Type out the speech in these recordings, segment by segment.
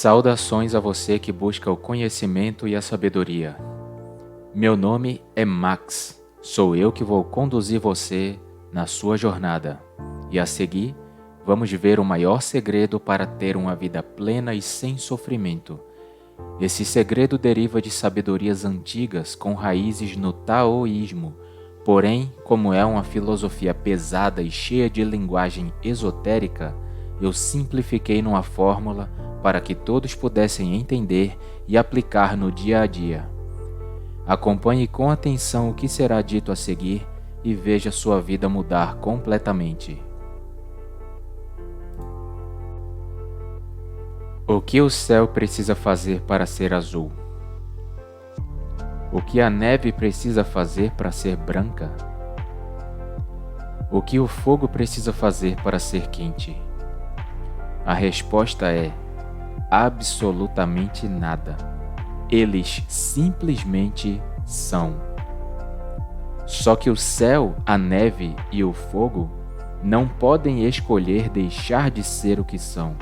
Saudações a você que busca o conhecimento e a sabedoria. Meu nome é Max, sou eu que vou conduzir você na sua jornada. E a seguir, vamos ver o maior segredo para ter uma vida plena e sem sofrimento. Esse segredo deriva de sabedorias antigas com raízes no taoísmo, porém, como é uma filosofia pesada e cheia de linguagem esotérica, eu simplifiquei numa fórmula para que todos pudessem entender e aplicar no dia a dia. Acompanhe com atenção o que será dito a seguir e veja sua vida mudar completamente. O que o céu precisa fazer para ser azul? O que a neve precisa fazer para ser branca? O que o fogo precisa fazer para ser quente? A resposta é absolutamente nada. Eles simplesmente são. Só que o céu, a neve e o fogo não podem escolher deixar de ser o que são.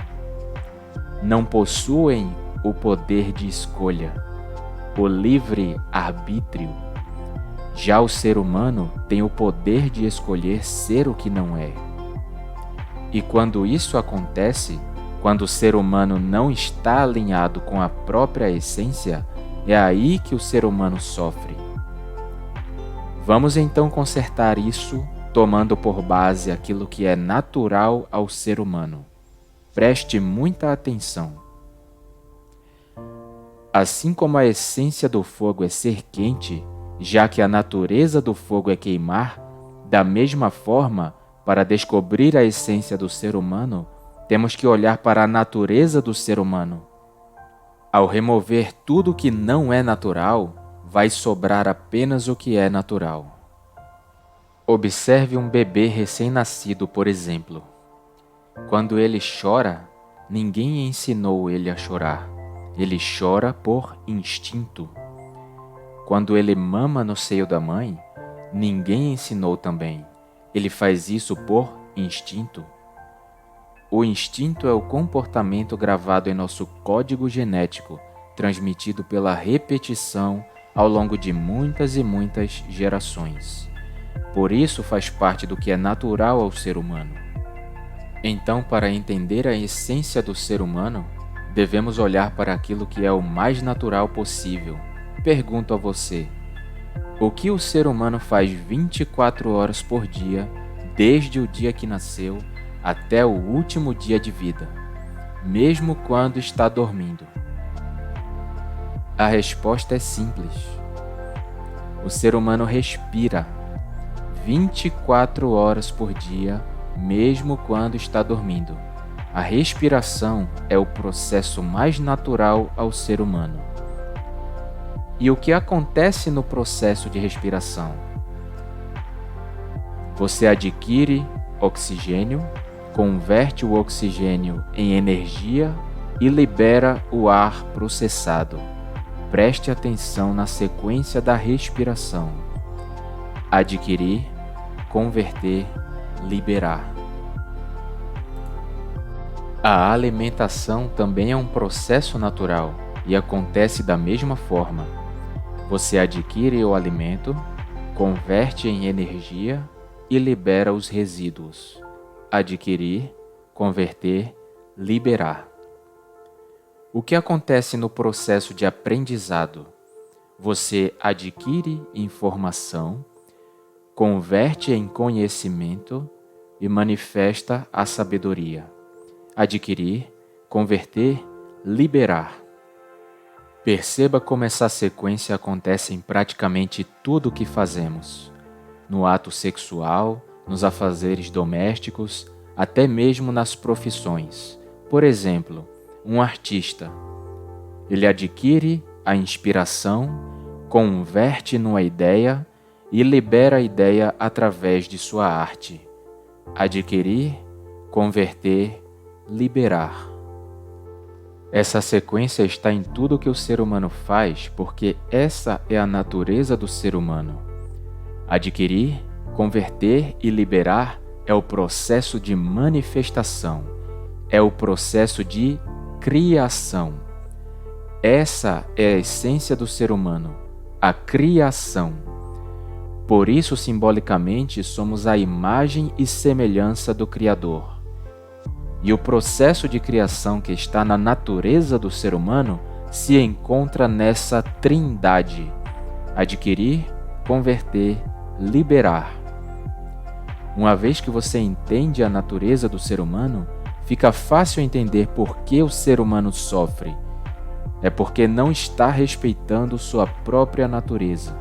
Não possuem o poder de escolha, o livre arbítrio. Já o ser humano tem o poder de escolher ser o que não é. E quando isso acontece, quando o ser humano não está alinhado com a própria essência, é aí que o ser humano sofre. Vamos então consertar isso, tomando por base aquilo que é natural ao ser humano. Preste muita atenção. Assim como a essência do fogo é ser quente, já que a natureza do fogo é queimar, da mesma forma, para descobrir a essência do ser humano, temos que olhar para a natureza do ser humano. Ao remover tudo que não é natural, vai sobrar apenas o que é natural. Observe um bebê recém-nascido, por exemplo. Quando ele chora, ninguém ensinou ele a chorar. Ele chora por instinto. Quando ele mama no seio da mãe, ninguém ensinou também. Ele faz isso por instinto. O instinto é o comportamento gravado em nosso código genético, transmitido pela repetição ao longo de muitas e muitas gerações. Por isso faz parte do que é natural ao ser humano. Então, para entender a essência do ser humano, devemos olhar para aquilo que é o mais natural possível. Pergunto a você: o que o ser humano faz 24 horas por dia, desde o dia que nasceu até o último dia de vida, mesmo quando está dormindo? A resposta é simples. O ser humano respira 24 horas por dia, mesmo quando está dormindo. A respiração é o processo mais natural ao ser humano. E o que acontece no processo de respiração? Você adquire oxigênio, converte o oxigênio em energia e libera o ar processado. Preste atenção na sequência da respiração. Adquirir, converter, liberar. A alimentação também é um processo natural e acontece da mesma forma. Você adquire o alimento, converte em energia e libera os resíduos. Adquirir, converter, liberar. O que acontece no processo de aprendizado? Você adquire informação, converte em conhecimento e manifesta a sabedoria. Adquirir, converter, liberar. Perceba como essa sequência acontece em praticamente tudo o que fazemos. No ato sexual, nos afazeres domésticos, até mesmo nas profissões. Por exemplo, um artista. Ele adquire a inspiração, converte numa ideia e libera a ideia através de sua arte. Adquirir, converter, liberar. Essa sequência está em tudo que o ser humano faz, porque essa é a natureza do ser humano. Adquirir, converter e liberar é o processo de manifestação, é o processo de criação. Essa é a essência do ser humano, a criação. Por isso, simbolicamente, somos a imagem e semelhança do Criador. E o processo de criação que está na natureza do ser humano se encontra nessa trindade: adquirir, converter, liberar. Uma vez que você entende a natureza do ser humano, fica fácil entender por que o ser humano sofre. É porque não está respeitando sua própria natureza.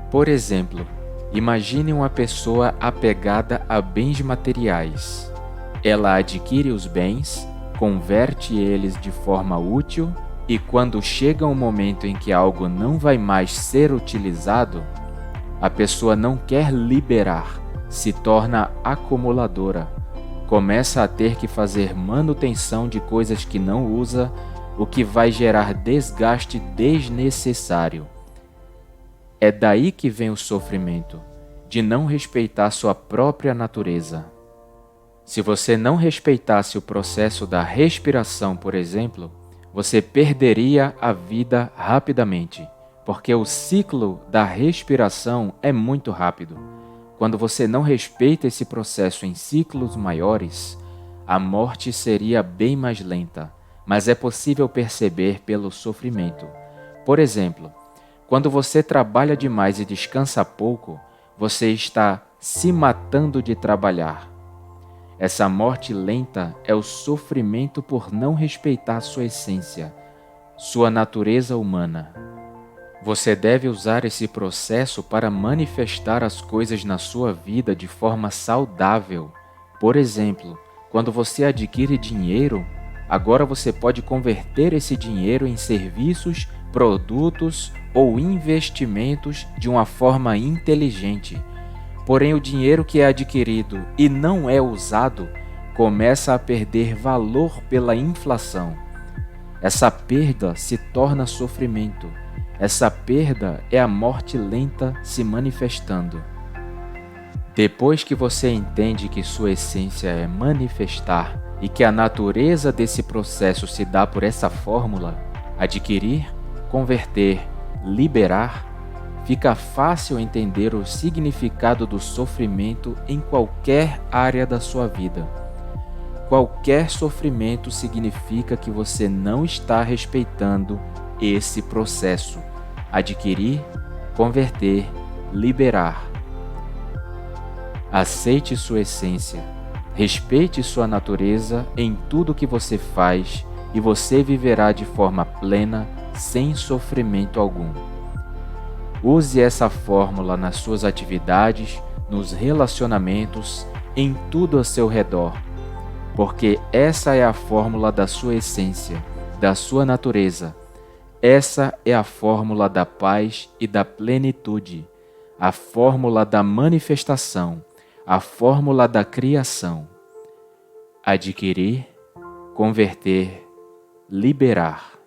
Por exemplo, imagine uma pessoa apegada a bens materiais. Ela adquire os bens, converte eles de forma útil e quando chega um momento em que algo não vai mais ser utilizado, a pessoa não quer liberar, se torna acumuladora, começa a ter que fazer manutenção de coisas que não usa, o que vai gerar desgaste desnecessário. É daí que vem o sofrimento, de não respeitar sua própria natureza. Se você não respeitasse o processo da respiração, por exemplo, você perderia a vida rapidamente, porque o ciclo da respiração é muito rápido. Quando você não respeita esse processo em ciclos maiores, a morte seria bem mais lenta, mas é possível perceber pelo sofrimento. Por exemplo, quando você trabalha demais e descansa pouco, você está se matando de trabalhar. Essa morte lenta é o sofrimento por não respeitar sua essência, sua natureza humana. Você deve usar esse processo para manifestar as coisas na sua vida de forma saudável. Por exemplo, quando você adquire dinheiro, agora você pode converter esse dinheiro em serviços, produtos ou investimentos de uma forma inteligente. Porém, o dinheiro que é adquirido e não é usado começa a perder valor pela inflação. Essa perda se torna sofrimento. Essa perda é a morte lenta se manifestando. Depois que você entende que sua essência é manifestar e que a natureza desse processo se dá por essa fórmula, adquirir, converter, liberar, fica fácil entender o significado do sofrimento em qualquer área da sua vida. Qualquer sofrimento significa que você não está respeitando esse processo: adquirir, converter, liberar. Aceite sua essência, respeite sua natureza em tudo que você faz e você viverá de forma plena, sem sofrimento algum. Use essa fórmula nas suas atividades, nos relacionamentos, em tudo ao seu redor, porque essa é a fórmula da sua essência, da sua natureza. Essa é a fórmula da paz e da plenitude, a fórmula da manifestação, a fórmula da criação. Adquirir, converter, liberar.